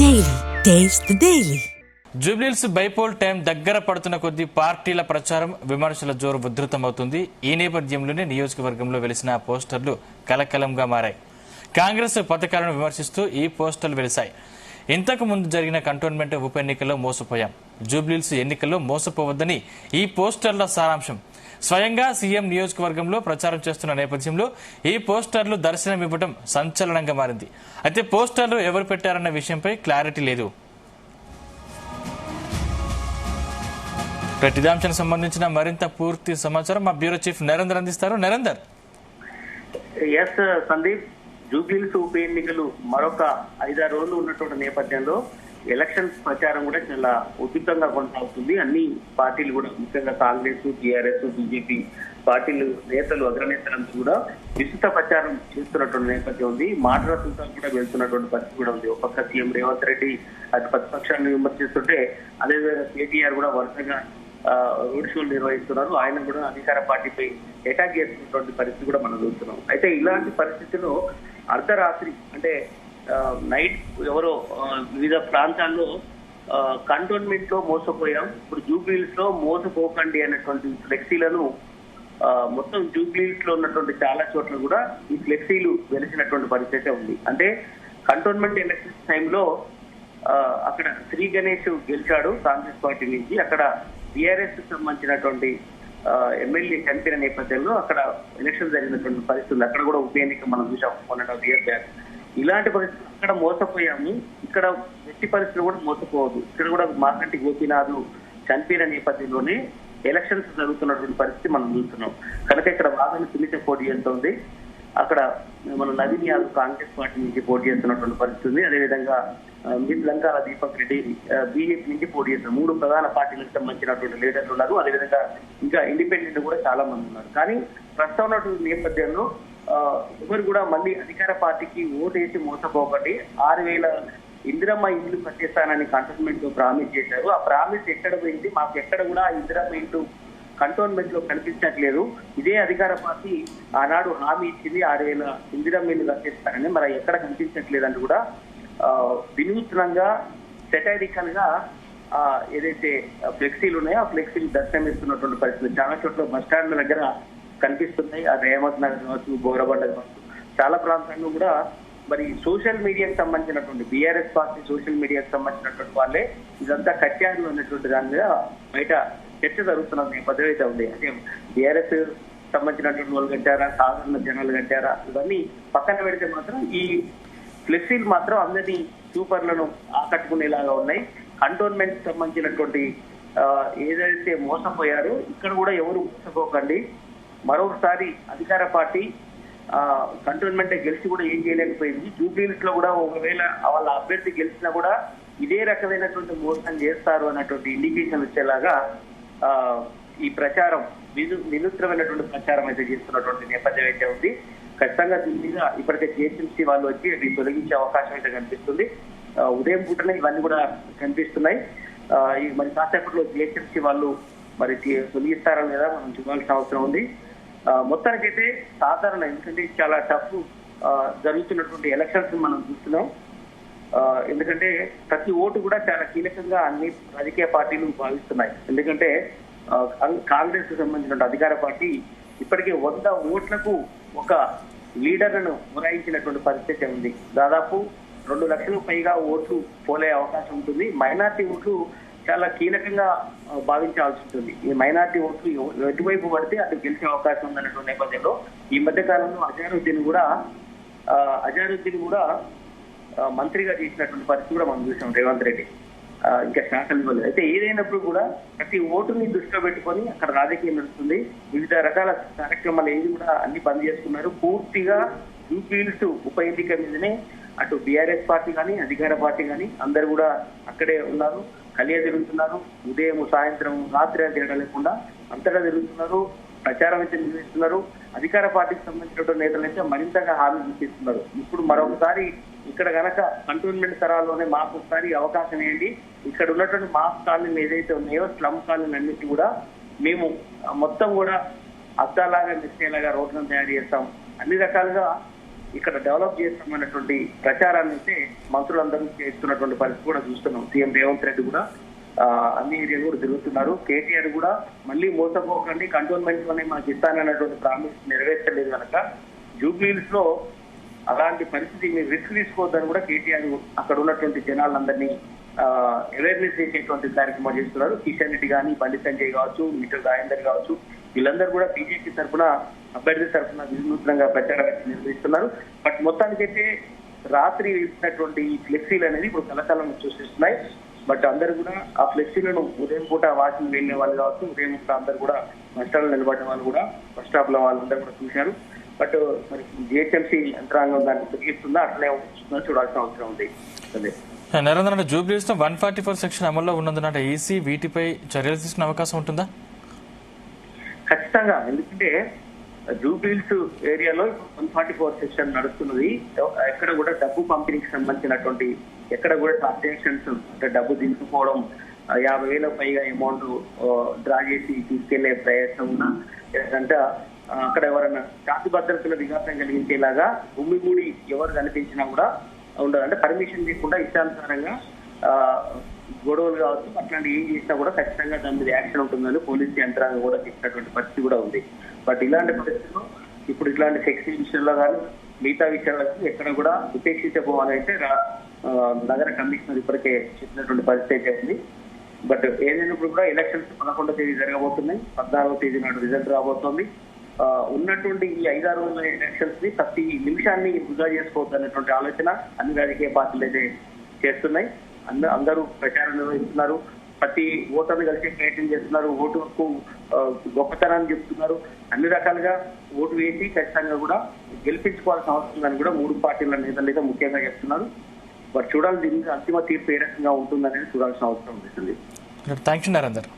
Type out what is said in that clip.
Daily. Taste the Daily. Jubilee Hills bypoll time దగ్గర పడుతున్న కొద్దీ పార్టీల ప్రచారం విమర్శల జోరు ఉధృతమవుతుంది. ఈ నేపథ్యంలోనే నియోజకవర్గంలో వెలిసిన పోస్టర్లు కలకలంగా మారాయి. కాంగ్రెస్ పథకాలను విమర్శిస్తూ ఈ పోస్టర్లు వెలిశాయి. ఇంతకు ముందు జరిగిన కంటోన్మెంట్ ఉప ఎన్నికల్లో మోసపోయాం, జూబ్లీహిల్స్ ఎన్నికల్లో మోసపోవద్దని ఈ పోస్టర్ల సారాంశం. స్వయంగా సీఎం నియోజకవర్గంలో ప్రచారం చేస్తున్న నేపథ్యంలో ఈ పోస్టర్లు దర్శనమివ్వడం సంచలనంగా మారింది. అయితే పోస్టర్లు ఎవరు పెట్టారన్న విషయంపై క్లారిటీ లేదు. ప్రతిదాంశానికి సంబంధించిన మరింత పూర్తి సమాచారం మా బ్యూరో చీఫ్ నరేందర్ అందిస్తారు. నరేందర్. ఎస్ సందీప్, జూబ్లీహిల్స్ ఉప ఎన్నికలు మరొక 5-6 రోజులు ఉన్నటువంటి నేపథ్యంలో ఎలక్షన్ ప్రచారం కూడా చాలా ఉధృతంగా కొనసాగుతుంది. అన్ని పార్టీలు కూడా, ముఖ్యంగా కాంగ్రెస్, టీఆర్ఎస్, బీజేపీ పార్టీలు నేతలు, అగ్రనేతలంతా కూడా విస్తృత ప్రచారం చేస్తున్నటువంటి నేపథ్యం ఉంది. మాటలతో కూడా వెళ్తున్నటువంటి పరిస్థితి కూడా ఉంది. ఒక పక్క సీఎం రేవంత్ రెడ్డి అటు ప్రతిపక్షాన్ని విమర్శిస్తుంటే, అదేవిధంగా కేటీఆర్ కూడా వరుసగా రోడ్ షోలు నిర్వహిస్తున్నారు. ఆయన కూడా అధికార పార్టీపై అటాక్ చేస్తున్నటువంటి పరిస్థితి కూడా మనం చూస్తున్నాం. అయితే ఇలాంటి పరిస్థితుల్లో అర్ధరాత్రి అంటే నైట్ ఎవరో వివిధ ప్రాంతాల్లో కంటోన్మెంట్ లో మోసపోయాం, ఇప్పుడు జూబ్లీహిల్స్ లో మోసపోకండి అనేటువంటి ఫ్లెక్సీలను మొత్తం జూబ్లీహిల్స్ లో ఉన్నటువంటి చాలా చోట్ల కూడా ఈ ఫ్లెక్సీలు వెలిసినటువంటి పరిస్థితి ఉంది. అంటే కంటోన్మెంట్ ఎలక్షన్స్ టైంలో అక్కడ శ్రీ గణేష్ గెలిచాడు కాంగ్రెస్ పార్టీ నుంచి. అక్కడ టీఆర్ఎస్ సంబంధించినటువంటి ఎమ్మెల్యే చనిపోయిన నేపథ్యంలో అక్కడ ఎలక్షన్ జరిగినటువంటి పరిస్థితులు, అక్కడ కూడా ఉప ఎన్నిక మనం చూసాం మొన్న ఇయర్ బ్యాక్. ఇలాంటి పరిస్థితులు అక్కడ మోసపోయాము, ఇక్కడ ఎట్టి పరిస్థితులు కూడా మోసపోవద్దు. ఇక్కడ కూడా మాగంటి గోపీనాథ్ చనిపోయిన నేపథ్యంలోనే ఎలక్షన్స్ జరుగుతున్నటువంటి పరిస్థితి మనం చూస్తున్నాం. కనుక ఇక్కడ వాదన సునీత పోటీ చేస్తుంది. అక్కడ మన నవీన్ యాదవ్ కాంగ్రెస్ పార్టీ నుంచి పోటీ చేస్తున్నటువంటి పరిస్థితి ఉంది. అదేవిధంగా లంకాల దీపక్ రెడ్డి బీజేపీ నుంచి పోటీ చేస్తున్నారు. 3 ప్రధాన పార్టీలకు సంబంధించినటువంటి లీడర్లు ఉన్నారు. అదేవిధంగా ఇంకా ఇండిపెండెంట్ కూడా చాలా మంది ఉన్నారు. కానీ ప్రస్తుతం ఉన్నటువంటి నేపథ్యంలో ఎవరు కూడా మళ్ళీ అధికార పార్టీకి ఓటేసి మోసపోకండి, 6,000 ఇందిరమ్మ ఇండ్లు కట్టేస్తానని కంటోన్మెంట్ లో ప్రామిస్ చేశారు. ఆ ప్రామిస్ ఎక్కడ పోయింది? మాకు ఎక్కడ కూడా ఇందిరమ్మ ఇండ్లు కంటోన్మెంట్ లో కనిపించట్లేదు. ఇదే అధికార పార్టీ ఆనాడు హామీ ఇచ్చింది 6,000 ఇందిరమ్మ ఇండ్లు కట్టేస్తారని, మరి ఎక్కడ కనిపించట్లేదని కూడా వినూత్నంగా సెటైరికల్ గా ఏదైతే ఫ్లెక్సీలు ఉన్నాయో ఆ ఫ్లెక్సీలు దర్శనమిస్తున్నటువంటి పరిస్థితి చాలా చోట్ల బస్ స్టాండ్ల దగ్గర కనిపిస్తున్నాయి. అది రేవంత్ నగర్ కావచ్చు, బోరబండ కావచ్చు, చాలా ప్రాంతాల్లో కూడా మరి సోషల్ మీడియాకి సంబంధించినటువంటి బీఆర్ఎస్ పార్టీ సోషల్ మీడియాకి సంబంధించినటువంటి వాళ్ళే ఇదంతా కట్యాలు అన్నటువంటి దాని మీద బయట చర్చ జరుగుతున్న నేపథ్యం అయితే ఉంది. అంటే బీఆర్ఎస్ సంబంధించినటువంటి వాళ్ళు కట్టారా, సాధారణ జనాలు కట్టారా, ఇవన్నీ పక్కన పెడితే మాత్రం ఈ ఫ్లెక్సీలు మాత్రం అందరినీ సూపర్లను ఆకట్టుకునేలాగా ఉన్నాయి. కంటోన్మెంట్ సంబంధించినటువంటి ఏదైతే మోసపోయారో ఇక్కడ కూడా ఎవరు మోసపోకండి, మరొకసారి అధికార పార్టీ కంటోన్మెంట్ గెలిచి కూడా ఏం చేయలేకపోయింది. జూబ్లీహిల్స్ లో కూడా ఒకవేళ వాళ్ళ అభ్యర్థి గెలిచినా కూడా ఇదే రకమైనటువంటి మోసం చేస్తారు అన్నటువంటి ఇండికేషన్ వచ్చేలాగా ఈ ప్రచారం వినూత్నమైనటువంటి ప్రచారం అయితే చేస్తున్నటువంటి నేపథ్యం అయితే ఉంది. ఖచ్చితంగా దీని మీద ఇప్పటికే జిహెచ్ఎంసీ వాళ్ళు వచ్చి అది తొలగించే అవకాశం అయితే కనిపిస్తుంది. ఉదయం పూటనే ఇవన్నీ కూడా కనిపిస్తున్నాయి. మరి కాసేపట్లో జిహెచ్ఎంసీ వాళ్ళు మరి తొలగిస్తారా లేదా మనం చూడాల్సిన అవసరం ఉంది. మొత్తానికైతే సాధారణ, ఎందుకంటే చాలా టఫ్ జరుగుతున్నటువంటి ఎలక్షన్స్ మనం చూస్తున్నాం. ఎందుకంటే ప్రతి ఓటు కూడా చాలా కీలకంగా అన్ని రాజకీయ పార్టీలు భావిస్తున్నాయి. ఎందుకంటే కాంగ్రెస్ కు సంబంధించిన అధికార పార్టీ ఇప్పటికే 100 ఓట్లకు ఒక లీడర్లను మొరాయించినటువంటి పరిస్థితి ఉంది. దాదాపు 2 లక్షలకు పైగా ఓట్లు పోలే అవకాశం ఉంటుంది. మైనార్టీ ఓట్లు చాలా కీలకంగా భావించాల్సి ఉంటుంది. ఈ మైనార్టీ ఓట్లు ఎటువైపు పడితే అటు గెలిచే అవకాశం ఉందన్నటువంటి నేపథ్యంలో ఈ మధ్య కాలంలో అజారుద్దీన్ కూడా మంత్రిగా చేసినటువంటి పరిస్థితి కూడా మనం చూసాం. రేవంత్ రెడ్డి ఇంకా శాఖలు ఇవ్వలేదు. అయితే ఏదైనప్పుడు కూడా ప్రతి ఓటుని దృష్టిలో పెట్టుకొని అక్కడ రాజకీయం నడుస్తుంది. వివిధ రకాల కార్యక్రమాలు ఏది కూడా అన్ని బంద్ చేసుకున్నారు. పూర్తిగా జూబ్లీహిల్స్ ఉప ఎన్నిక మీదనే అటు బీఆర్ఎస్ పార్టీ కానీ అధికార పార్టీ కానీ అందరు కూడా అక్కడే ఉన్నారు, కలియ తిరుగుతున్నారు. ఉదయం సాయంత్రం రాత్రి తేడా లేకుండా అంతటా తిరుగుతున్నారు, ప్రచారం అయితే నిర్వహిస్తున్నారు. అధికార పార్టీకి సంబంధించినటువంటి నేతలు అయితే మరింతగా హామీ చూపిస్తున్నారు. ఇప్పుడు మరొకసారి ఇక్కడ గనక కంటోన్మెంట్ తరాల్లోనే మాకు ఒకసారి అవకాశం ఏంటి, ఇక్కడ ఉన్నటువంటి మాస్ కాలనీలు ఏదైతే ఉన్నాయో స్లమ్ కాలనీలు అన్నిటి కూడా మేము మొత్తం కూడా అద్దాలాగా మెచ్చేలాగా రోడ్లను తయారు చేస్తాం, అన్ని రకాలుగా ఇక్కడ డెవలప్ చేస్తామన్నటువంటి ప్రచారాన్ని అయితే మంత్రులందరూ చేస్తున్నటువంటి పరిస్థితి కూడా చూస్తున్నాం. సీఎం రేవంత్ రెడ్డి కూడా అన్ని ఏరియాలు కూడా తిరుగుతున్నారు. కేటీఆర్ కూడా మళ్ళీ మోసపోకండి, కంటోన్మెంట్ లోనే మనకి ఇస్తానన్నటువంటి ప్రామిస్ నెరవేర్చలేదు కనుక జూబ్లీహిల్స్ లో అలాంటి పరిస్థితి మీరు రిస్క్ తీసుకోవద్దని కూడా కేటీఆర్ అక్కడ ఉన్నటువంటి జనాలందరినీ అవేర్నెస్ చేసేటువంటి కార్యక్రమాలు చేస్తున్నారు. కిషన్ రెడ్డి కానీ, బండి సంజయ్ కావచ్చు, మీటర్ రాజేందర్ కావచ్చు, వీళ్ళందరూ కూడా బీజేపీ తరఫున అభ్యర్థి తరఫున వినూత్నంగా ప్రచారం నిర్వహిస్తున్నారు. బట్ మొత్తానికైతే రాత్రి ఇచ్చినటువంటి ఫ్లెక్సీలు అనేది ఇప్పుడు కలకాలం సృష్టిస్తున్నాయి. బట్ అందరూ కూడా ఆ ఫ్లెక్సీలను ఉదయం పూట వాకింగ్ వెళ్ళే వాళ్ళు కావచ్చు, ఉదయం పూట అందరూ కూడా బస్ స్టాండ్ నిలబడిన వాళ్ళు కూడా, బస్ స్టాప్ లో వాళ్ళందరూ కూడా చూశారు. బట్ మరి జిహెచ్ఎంసీ యంత్రాంగం దాన్ని తొలగిస్తుందా అట్లనే ఉంటుందో చూడాల్సిన అవసరం ఉంది. నరేంద్ర, జూబ్లీహిల్స్ లో 144 సెక్షన్ అమల్లో ఉన్నందున ఈసీ వీటిపై చర్యలు తీసుకునే అవకాశం ఉంటుందా? ఖచ్చితంగా, ఎందుకంటే జూబ్లీహిల్స్ ఏరియాలో 144 సెక్షన్ నడుస్తున్నది. ఎక్కడ కూడా డబ్బు పంపిణీకి సంబంధించినటువంటి ఎక్కడ కూడా ట్రాన్సాక్షన్స్ అంటే డబ్బు దించుకోవడం, 50,000 పైగా అమౌంట్ డ్రా చేసి తీసుకెళ్లే ప్రయత్నం ఉన్నా, లేదంటే అక్కడ ఎవరైనా శాంతి భద్రతల విఘాతం కలిగించేలాగా గుమ్మిగూడి ఎవరు కనిపించినా కూడా ఉండదు. అంటే పర్మిషన్ లేకుండా ఇష్టానుసారంగా గొడవలు కావచ్చు, అట్లాంటి ఏం చేసినా కూడా ఖచ్చితంగా దాని మీద యాక్షన్ ఉంటుందని పోలీసు యంత్రాంగం కూడా చెప్పినటువంటి పరిస్థితి కూడా ఉంది. బట్ ఇలాంటి పరిస్థితుల్లో ఇప్పుడు ఇట్లాంటి సెక్షన్ విషయంలో కానీ మిగతా విషయాల్లో కానీ ఎక్కడ కూడా ఉపేక్షించబోవాలంటే నగర కమిషనర్ ఇప్పటికే చెప్పినటువంటి పరిస్థితి అయితే ఉంది. బట్ ఏదైనప్పుడు కూడా ఎలక్షన్స్ 11వ తేదీ జరగబోతున్నాయి. 14వ తేదీ నాడు రిజల్ట్ రాబోతోంది. ఉన్నటువంటి ఈ 5-6 రోజుల ఎలక్షన్స్ ని ప్రతి నిమిషాన్ని వృధా చేసుకోవద్దు అనేటువంటి ఆలోచన అన్ని రాజకీయ పార్టీలు అయితే చేస్తున్నాయి. అందరూ ప్రచారం నిర్వహిస్తున్నారు. ప్రతి ఓటర్ని కలిసే ప్రయత్నం చేస్తున్నారు. ఓటు హక్కు గొప్పతనాన్ని చెప్తున్నారు. అన్ని రకాలుగా ఓటు వేసి ఖచ్చితంగా కూడా గెలిపించుకోవాల్సిన అవసరం ఉందని కూడా 3 పార్టీల నేతలు అయితే ముఖ్యంగా చెప్తున్నారు. బట్ చూడాలి దీనికి అంతిమ తీర్పు ఏ రకంగా ఉంటుందనేది చూడాల్సిన అవసరం ఉంటుంది. Thank you Narender.